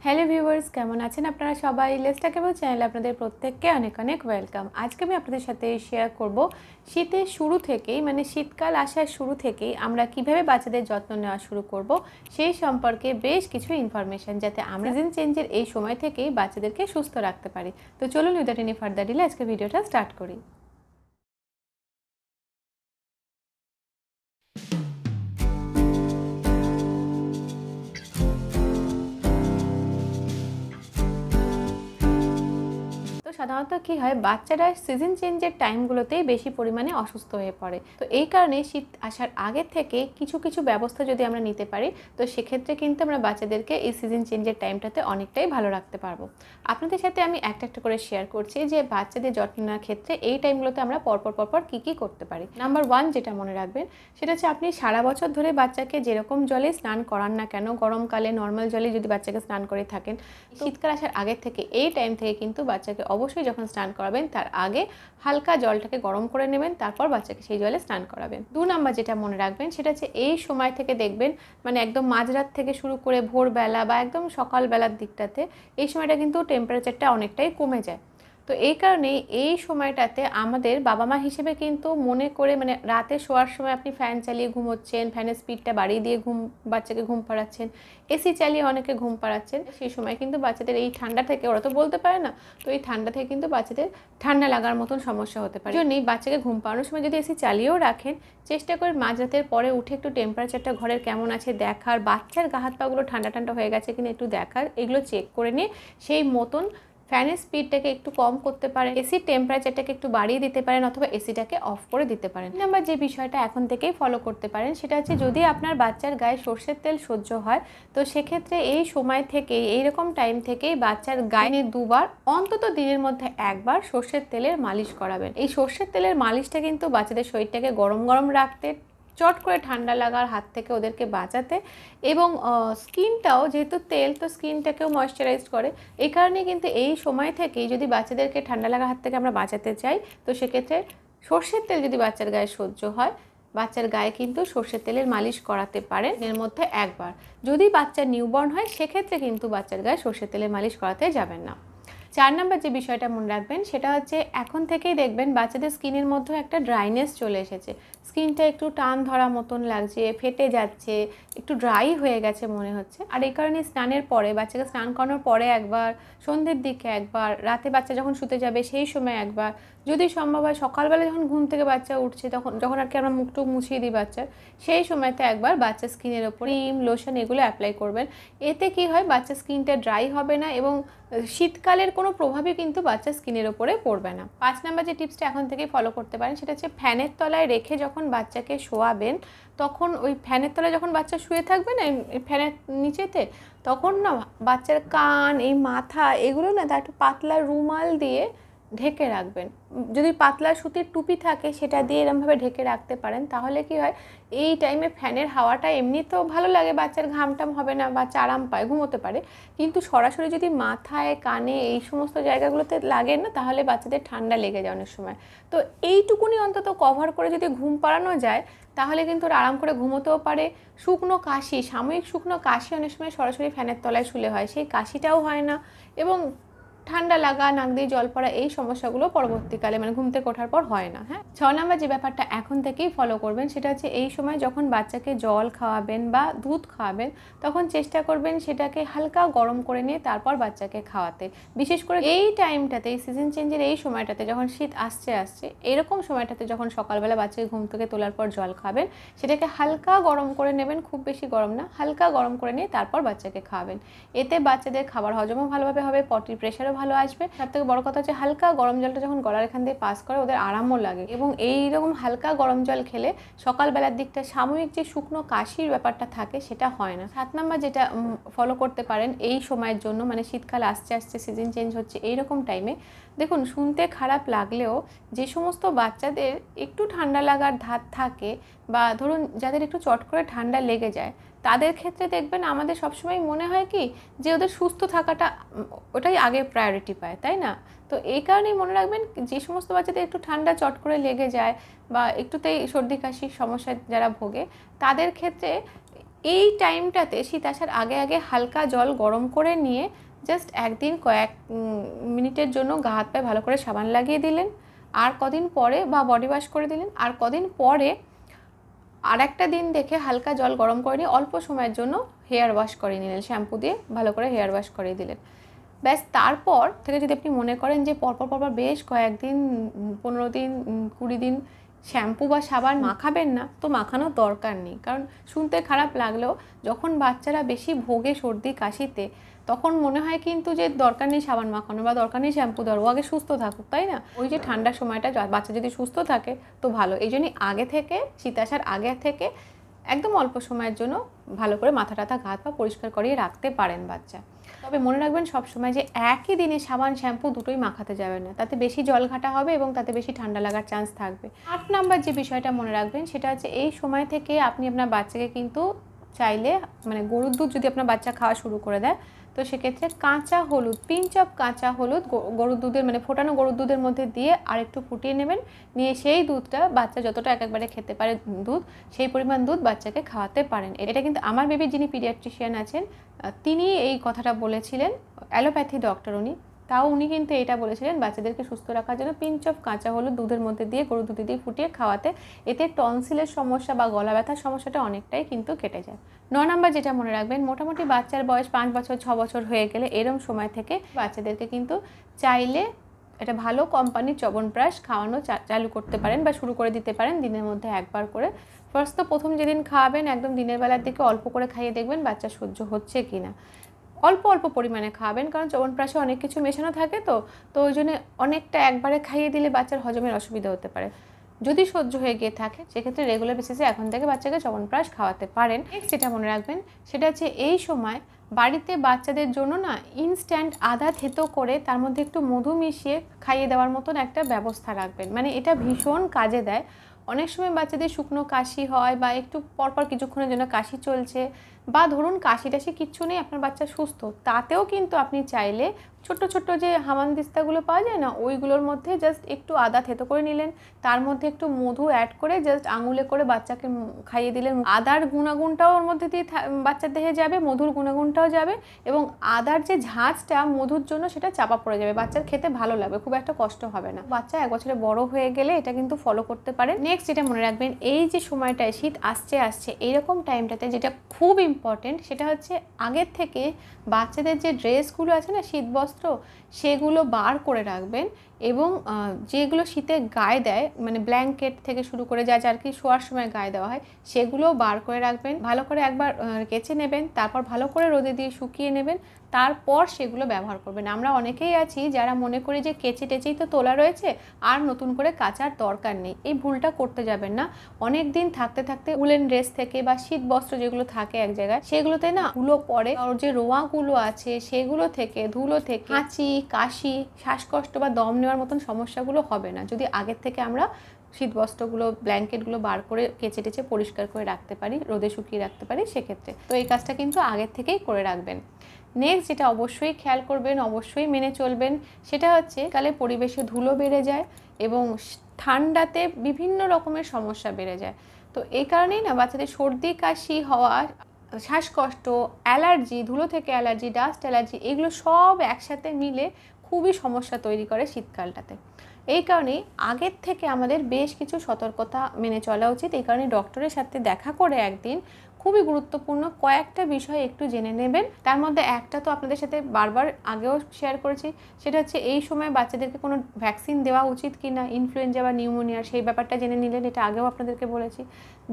Hello viewers, কেমন আছেন আপনারা সবাই? লেটস টক অ্যাবাউট চ্যানেলে আপনাদের প্রত্যেককে অনেক অনেক ওয়েলকাম। আজকে আমি আপনাদের সাথে শেয়ার করব শীতের শুরু থেকেই মানে শীতকাল আসার শুরু থেকেই আমরা কিভাবে বাচ্চাদের যত্ন নেওয়া শুরু করব সেই সম্পর্কে বেশ কিছু ইনফরমেশন, যাতে আমরা সিজন চেঞ্জের এই সময় থেকেই বাচ্চাদেরকে সুস্থ রাখতে পারি। তো চলুন উইদাউট এনি ফার্দার ডিলে আজকে ভিডিওটা স্টার্ট করি। তো সাধারণত কি হয়, বাচ্চারা সিজন চেঞ্জের টাইমগুলোতেই বেশি পরিমাণে অসুস্থ হয়ে পড়ে। তো এই কারণে শীত আসার আগে থেকে কিছু কিছু ব্যবস্থা যদি আমরা নিতে পারি, তো সেক্ষেত্রে কিন্তু আমরা বাচ্চাদেরকে এই সিজন চেঞ্জের টাইমটাতে অনেকটাই ভালো রাখতে পারবো। আপনাদের সাথে আমি একটা একটা করে শেয়ার করছি যে বাচ্চাদের যত্ন নেওয়ার ক্ষেত্রে এই টাইমগুলোতে আমরা পরপর কী কী করতে পারি। নাম্বার 1 যেটা মনে রাখবেন সেটা হচ্ছে, আপনি সারা বছর ধরে বাচ্চাকে যেরকম জলে স্নান করান না কেন, গরমকালে নর্মাল জলে যদি বাচ্চাকে স্নান করে থাকেন, শীতকাল আসার আগের থেকে এই টাইম থেকে কিন্তু বাচ্চাকে অবশ্যই যখন স্নান করাবেন তার আগে হালকা জলটাকে গরম করে নেবেন, তারপর বাচ্চাকে সেই জলে স্নান করাবেন। 2 নাম্বার যেটা মনে রাখবেন সেটা হচ্ছে, এই সময় থেকে দেখবেন মানে একদম মাঝরাত থেকে শুরু করে ভোরবেলা বা একদম সকালবেলার দিকটাতে এই সময়টা কিন্তু টেম্পারেচারটা অনেকটাই কমে যায়। তো এই কারণেই এই সময়টাতে আমাদের বাবা মা হিসেবে কিন্তু মনে করে মানে রাতে শোয়ার সময় আপনি ফ্যান চালিয়ে ঘুমোচ্ছেন, ফ্যানের স্পিডটা বাড়িয়ে দিয়ে বাচ্চাকে ঘুম পাড়াচ্ছেন, এসি চালিয়ে অনেকে ঘুম পাড়াচ্ছেন, সেই সময় কিন্তু বাচ্চাদের এই ঠান্ডা থেকে, ওরা তো বলতে পারে না, তো এই ঠান্ডা থেকে কিন্তু বাচ্চাদের ঠান্ডা লাগার মতন সমস্যা হতে পারে। জন্যই বাচ্চাকে ঘুম পাড়ানোর সময় যদি এসি চালিয়েও রাখেন, চেষ্টা করে মাঝরাতের পরে উঠে একটু টেম্পারেচারটা ঘরের কেমন আছে দেখার, বাচ্চার গা হাত পাগুলো ঠান্ডা ঠান্ডা হয়ে গেছে কিনা একটু দেখার, এগুলো চেক করে নিয়ে সেই মতন ফ্যানের স্পিডটাকে একটু কম করতে পারেন, এসির টেম্পারেচারটাকে একটু বাড়িয়ে দিতে পারেন, অথবা এসিটাকে অফ করে দিতে পারেন। নাম্বার যে বিষয়টা এখন থেকেই ফলো করতে পারেন সেটা হচ্ছে, যদি আপনার বাচ্চার গায়ে সর্ষের তেল সহ্য হয়, তো সেক্ষেত্রে এই সময় থেকে এইরকম টাইম থেকেই বাচ্চার গায়ে দুবার অন্তত দিনের মধ্যে একবার সর্ষের তেলের মালিশ করাবেন। এই সর্ষের তেলের মালিশটা কিন্তু বাচ্চাদের শরীরটাকে গরম গরম রাখতে, চট করে ঠান্ডা লাগার হাত থেকে ওদেরকে বাঁচাতে, এবং স্কিনটাও যেহেতু তেল, তো স্কিনটাকেও ময়শ্চারাইজ করে। এই কারণে কিন্তু এই সময় থেকেই যদি বাচ্চাদেরকে ঠান্ডা লাগার হাত থেকে আমরা বাঁচাতে চাই, তো সেক্ষেত্রে সর্ষের তেল যদি বাচ্চার গায়ে সহ্য হয়, বাচ্চার গায়ে কিন্তু সর্ষের তেলের মালিশ করাতে পারেন এর মধ্যে একবার। যদি বাচ্চা নিউবর্ন হয় সেক্ষেত্রে কিন্তু বাচ্চার গায়ে সর্ষের তেলের মালিশ করাতে যাবেন না। 4 নাম্বার যে বিষয়টা মনে রাখবেন সেটা হচ্ছে, এখন থেকেই দেখবেন বাচ্চাদের স্কিনের মধ্যে একটা ড্রাইনেস চলে এসেছে, স্কিনটা একটু টান ধরা মতন লাগছে, ফেটে যাচ্ছে, একটু ড্রাই হয়ে গেছে মনে হচ্ছে। আর এই কারণে স্নানের পরে, বাচ্চাকে স্নান করানোর পরে একবার, সন্ধ্যের দিকে একবার, রাতে বাচ্চা যখন শুতে যাবে সেই সময় একবার, যদি সম্ভব হয় সকালবেলা যখন ঘুম থেকে বাচ্চা উঠছে যখন আর কি আমরা মুখটুক মুছিয়ে দিই বাচ্চার, সেই সময়তে একবার বাচ্চার স্কিনের ওপর ক্রিম, লোশন এগুলো অ্যাপ্লাই করবেন। এতে কি হয়, বাচ্চার স্কিনটা ড্রাই হবে না এবং শীতকালের কোনো প্রভাবই কিন্তু বাচ্চার স্কিনের ওপরে পড়বে না। 5 নাম্বার যে টিপসটা এখন থেকে ফলো করতে পারেন সেটা হচ্ছে, ফ্যানের তলায় রেখে যখন বাচ্চাকে শোয়াবেন, তখন ওই ফ্যানের তলায় যখন বাচ্চা শুয়ে থাকবে না ফ্যানের নিচেতে, তখন না বাচ্চার কান, এই মাথা এগুলো না তার একটু পাতলা রুমাল দিয়ে ঢেকে রাখবেন। যদি পাতলা সুতির টুপি থাকে সেটা দিয়ে এরমভাবে ঢেকে রাখতে পারেন, তাহলে কি হয়, এই টাইমে ফ্যানের হাওয়াটা এমনি তো ভালো লাগে, বাচ্চার ঘামটাম হবে না, বাচ্চা আরাম পায়, ঘুমোতে পারে, কিন্তু সরাসরি যদি মাথায়, কানে এই সমস্ত জায়গাগুলোতে লাগে না, তাহলে বাচ্চাদের ঠান্ডা লেগে যায় অনেক সময়। তো এইটুকুনি অন্তত কভার করে যদি ঘুম পাড়ানো যায়, তাহলে কিন্তু ওরা আরাম করে ঘুমোতেও পারে। শুকনো কাশি, সাময়িক শুকনো কাশি অনেক সময় সরাসরি ফ্যানের তলায় শুলে হয়, সেই কাশিটাও হয় না, এবং ঠান্ডা লাগা, নাক দিয়ে জল পড়া এই সমস্যাগুলো পরবর্তীকালে মানে ঘুম থেকে ওঠার পর হয় না। হ্যাঁ, 6 নাম্বার যে ব্যাপারটা এখন থেকেই ফলো করবেন সেটা হচ্ছে, এই সময় যখন বাচ্চাকে জল খাওয়াবেন বা দুধ খাওয়াবেন, তখন চেষ্টা করবেন সেটাকে হালকা গরম করে নিয়ে তারপর বাচ্চাকে খাওয়াতে। বিশেষ করে এই টাইমটাতে, এই সিজন চেঞ্জের এই সময়টাতে, যখন শীত আসছে এরকম সময়টাতে, যখন সকালবেলা বাচ্চাকে ঘুম থেকে তোলার পর জল খাবেন, সেটাকে হালকা গরম করে নেবেন, খুব বেশি গরম না, হালকা গরম করে নিয়ে তারপর বাচ্চাকে খাওয়াবেন। এতে বাচ্চাদের খাবার হজমও ভালোভাবে হবে, পটির প্রেশারও ভালো আসবে। সবথেকে বড় কথা হচ্ছে, হালকা গরম জলটা যখন গলার এখান দিয়ে পাস করে ওদের আরামও লাগে, এবং এইরকম হালকা গরম জল খেলে সকালবেলার দিকটা সাময়িক যে শুকনো কাশির ব্যাপারটা থাকে সেটা হয় না। 7 নাম্বার যেটা ফলো করতে পারেন এই সময়ের জন্য, মানে শীতকাল আসছে সিজন চেঞ্জ হচ্ছে এইরকম টাইমে, দেখুন শুনতে খারাপ লাগলেও যে সমস্ত বাচ্চাদের একটু ঠান্ডা লাগার ধাত থাকে, বা ধরুন যাদের একটু চট করে ঠান্ডা লেগে যায়, তাদের ক্ষেত্রে দেখবেন আমাদের সবসময় মনে হয় কি, যে ওদের সুস্থ থাকাটা ওটাই আগে প্রায়োরিটি পায়, তাই না? তো এই কারণেই মনে রাখবেন, যে সমস্ত বাচ্চাদের একটু ঠান্ডা চট করে লেগে যায় বা একটুতেই সর্দি কাশির সমস্যায় যারা ভোগে, তাদের ক্ষেত্রে এই টাইমটাতে শীত আসার আগে আগে হালকা জল গরম করে নিয়ে জাস্ট একদিন কয়েক মিনিটের জন্য গা হাত পায়ে ভালো করে সাবান লাগিয়ে দিলেন, আর কদিন পরে বা বডি ওয়াশ করে দিলেন, আর কদিন পরে আর একটা দিন দেখে হালকা জল গরম করে নিয়ে অল্প সময়ের জন্য হেয়ার ওয়াশ করে নিলেন, শ্যাম্পু দিয়ে ভালো করে হেয়ার ওয়াশ করে দিলেন। ব্যাস তারপর থেকে যদি আপনি মনে করেন যে পরপর বেশ কয়েকদিন 15 দিন 20 দিন শ্যাম্পু বা সাবান মাখাবেন না, তো মাখানোর দরকার নেই। কারণ শুনতে খারাপ লাগলেও যখন বাচ্চারা বেশি ভোগে সর্দি কাশিতে, তখন মনে হয় কিন্তু যে দরকার নেই সাবান মাখানো বা দরকার নেই শ্যাম্পু দেওয়ার, ও আগে সুস্থ থাকুক, তাই না? ওই যে ঠান্ডার সময়টা বাচ্চা যদি সুস্থ থাকে তো ভালো। এই জন্যই আগে থেকে, শীত আসার আগে থেকে একদম অল্প সময়ের জন্য ভালো করে মাথা টাথা গা হাত পা পরিষ্কার করিয়ে রাখতে পারেন বাচ্চা। তবে মনে রাখবেন সবসময় যে একই দিনে সাবান শ্যাম্পু দুটোই মাখাতে যাবেন না, তাতে বেশি জল ঘাটা হবে এবং তাতে বেশি ঠান্ডা লাগার চান্স থাকবে। 8 নাম্বার যে বিষয়টা মনে রাখবেন সেটা হচ্ছে এই সময় থেকে আপনি আপনার বাচ্চাকে কিন্তু চাইলে, মানে গরুর দুধ যদি আপনার বাচ্চা খাওয়া শুরু করে দেয়, তো সেক্ষেত্রে কাঁচা হলুদ, পিঞ্চ অফ কাঁচা হলুদ গরুর দুধের, মানে ফোটানো গরুর দুধের মধ্যে দিয়ে আর একটু ফুটিয়ে নেবেন, নিয়ে সেই দুধটা বাচ্চা যতটা একবারে খেতে পারে দুধ, সেই পরিমাণ দুধ বাচ্চাকে খাওয়াতে পারেন। এটা কিন্তু আমার বেবির যিনি পিডিয়াট্রিশিয়ান আছেন তিনি এই কথাটা বলেছিলেন, অ্যালোপ্যাথি ডক্টর উনি, তাও উনি কিন্তু এটা বলেছিলেন বাচ্চাদেরকে সুস্থ রাখার জন্য পিঞ্চ অফ কাঁচা হলুদ দুধের মধ্যে দিয়ে গরুর দুধ দিয়ে ফুটিয়ে খাওয়াতে, এতে টনসিলের সমস্যা বা গলা ব্যথার সমস্যাটা অনেকটাই কিন্তু কেটে যায়। 9 নাম্বার যেটা মনে রাখবেন, মোটামুটি বাচ্চার বয়স 5 বছর 6 বছর হয়ে গেলে এরম সময় থেকে বাচ্চাদেরকে কিন্তু চাইলে একটা ভালো কোম্পানির চ্যবনপ্রাশ খাওয়ানো চালু করতে পারেন বা শুরু করে দিতে পারেন দিনের মধ্যে একবার করে। ফার্স্ট তো প্রথম যেদিন খাওয়াবেন একদম দিনের বেলার দিকে অল্প করে খাইয়ে দেখবেন বাচ্চা সহ্য হচ্ছে কিনা। অল্প অল্প পরিমাণে খাওয়াবেন, কারণ চ্যবনপ্রাশে অনেক কিছু মেশানো থাকে, তো ওই জন্য অনেকটা একবারে খাইয়ে দিলে বাচ্চার হজমের অসুবিধা হতে পারে। যদি সহ্য হয়ে গিয়ে থাকে সেক্ষেত্রে রেগুলার বেসিসে এখন থেকে বাচ্চাকে চ্যবনপ্রাশ খাওয়াতে পারেন। নেক্সট যেটা মনে রাখবেন সেটা হচ্ছে এই সময় বাড়িতে বাচ্চাদের জন্য না ইনস্ট্যান্ট আদা থেতো করে তার মধ্যে একটু মধু মিশিয়ে খাইয়ে দেওয়ার মতন একটা ব্যবস্থা রাখবেন, মানে এটা ভীষণ কাজে দেয়। অনেক সময় বাচ্চাদের শুকনো কাশি হয় বা একটু পরপর কিছুক্ষণের জন্য কাশি চলছে, বা ধরুন কাশি টাশি কিচ্ছু নেই, আপনার বাচ্চা সুস্থ, তাতেও কিন্তু আপনি চাইলে ছোট্ট ছোট্ট যে হামানদিস্তাগুলো পাওয়া যায় না, ওইগুলোর মধ্যে জাস্ট একটু আদা থেতো করে নিলেন, তার মধ্যে একটু মধু অ্যাড করে জাস্ট আঙুলে করে বাচ্চাকে খাইয়ে দিলেন। আদার গুণাগুণটাও ওর মধ্যে দিয়ে বাচ্চার দেহে যাবে, মধুর গুণাগুণটাও যাবে, এবং আদার যে ঝাঁঝটা মধুর জন্য সেটা চাপা পড়ে যাবে, বাচ্চার খেতে ভালো লাগবে, খুব একটা কষ্ট হবে না। বাচ্চা 1 বছরে বড় হয়ে গেলে এটা কিন্তু ফলো করতে পারেন। নেক্সট যেটা মনে রাখবেন, এই যে সময়টায় শীত আসছে এইরকম টাইমটাতে যেটা খুব ইম্পর্টেন্ট সেটা হচ্ছে আগের থেকে বাচ্চাদের যে ড্রেসগুলো আছে না শীত বস্ত্র, সেগুলো বার করে রাখবেন, এবং যেগুলো শীতে গায়ে দেয়, মানে ব্ল্যাঙ্কেট থেকে শুরু করে যা আর কি শোয়ার সময় গায়ে দেওয়া হয়, সেগুলো বার করে রাখবেন, ভালো করে একবার কেচে নেবেন, তারপর ভালো করে রোদে দিয়ে শুকিয়ে নেবেন, তারপর সেগুলো ব্যবহার করবেন। আমরা অনেকেই আছি যারা মনে করি যে কেচে টেচেই তো তোলা রয়েছে, আর নতুন করে কাচার দরকার নেই। এই ভুলটা করতে যাবেন না। অনেক দিন থাকতে থাকতে উলেন ড্রেস থেকে বা শীত বস্ত্র যেগুলো থাকে এক জায়গায়, সেগুলোতে না ধুলো পড়ে, আর যে রোঁয়াগুলো আছে সেগুলো থেকে, ধুলো থেকে হাঁচি, কাশি, শ্বাসকষ্ট বা দম নেওয়ার মতন সমস্যাগুলো হবে না যদি আগের থেকে আমরা শীতবস্ত্রগুলো, ব্ল্যাঙ্কেটগুলো বার করে কেচে টেচে পরিষ্কার করে রাখতে পারি, রোদে শুকিয়ে রাখতে পারি সেক্ষেত্রে। তো এই কাজটা কিন্তু আগের থেকেই করে রাখবেন। নেক্সট যেটা অবশ্যই খেয়াল করবেন, অবশ্যই মেনে চলবেন, সেটা হচ্ছে কালে পরিবেশে ধুলো বেড়ে যায় এবং ঠান্ডাতে বিভিন্ন রকমের সমস্যা বেড়ে যায়। তো এই কারণেই না বাচ্চাদের সর্দি কাশি হওয়া, শ্বাসকষ্ট, অ্যালার্জি, ধুলো থেকে অ্যালার্জি, ডাস্ট অ্যালার্জি, এগুলো সব একসাথে মিলে খুবই সমস্যা তৈরি করে শীতকালটাতে। এই কারণেই আগের থেকে আমাদের বেশ কিছু সতর্কতা মেনে চলা উচিত। এই কারণে ডক্টরের সাথে দেখা করে একদিন খুবই গুরুত্বপূর্ণ কয়েকটা বিষয় একটু জেনে নেবেন। তার মধ্যে একটা তো আপনাদের সাথে বারবার আগেও শেয়ার করেছি, সেটা হচ্ছে এই সময় বাচ্চাদেরকে কোনো ভ্যাকসিন দেওয়া উচিত কি না, ইনফ্লুয়েঞ্জা বা নিউমোনিয়ার, সেই ব্যাপারটা জেনে নিলেন, এটা আগেও আপনাদেরকে বলেছি।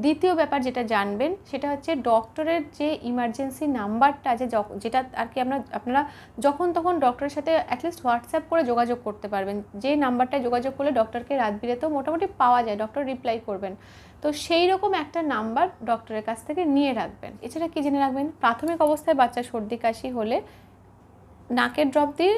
দ্বিতীয় ব্যাপার যেটা জানবেন সেটা হচ্ছে ডক্টরের যে ইমার্জেন্সি নাম্বারটা আছে, যেটা আর কি আপনারা যখন তখন ডক্টরের সাথে অ্যাটলিস্ট হোয়াটসঅ্যাপ করে যোগাযোগ করতে পারবেন, যে নাম্বারটায় যোগাযোগ করলে ডক্টরকে রাত বিরেতেও মোটামুটি পাওয়া যায়, ডক্টর রিপ্লাই করবেন। তো সেই রকম একটা নাম্বার ডক্টরের কাছ থেকে নিয়ে রাখবেন। এছাড়া কি জেনে রাখবেন, প্রাথমিক অবস্থায় বাচ্চার সর্দি কাশি হলে নাকের ড্রপ দিয়ে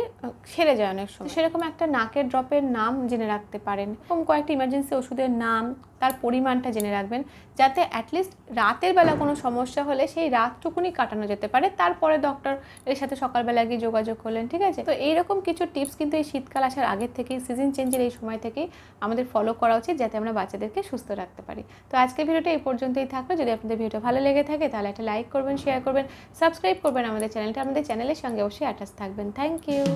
সেরে যায় অনেক সময়। সেরকম একটা নাকের ড্রপের নাম জেনে রাখতে পারেন, এবং কয়েকটা ইমার্জেন্সি ওষুধের নাম, তার পরিমাণটা জেনে রাখবেন, যাতে অ্যাটলিস্ট রাতের বেলা কোনো সমস্যা হলে সেই রাতটুকুনি কাটানো যেতে পারে। তারপরে ডক্টরের সাথে সকালবেলা গিয়ে যোগাযোগ করলেন, ঠিক আছে? তো এইরকম কিছু টিপস কিন্তু এই শীতকাল আসার আগের থেকেই, সিজন চেঞ্জের এই সময় থেকেই আমাদের ফলো করা উচিত, যাতে আমরা বাচ্চাদেরকে সুস্থ রাখতে পারি। তো আজকের ভিডিওটা এই পর্যন্তই থাকলো। যদি আপনাদের ভিডিওটা ভালো লেগে থাকে তাহলে একটা লাইক করবেন, শেয়ার করবেন, সাবস্ক্রাইব করবেন আমাদের চ্যানেলটা। আমাদের চ্যানেলের সঙ্গে অবশ্যই অ্যাটাচ থাকবেন। Thank you.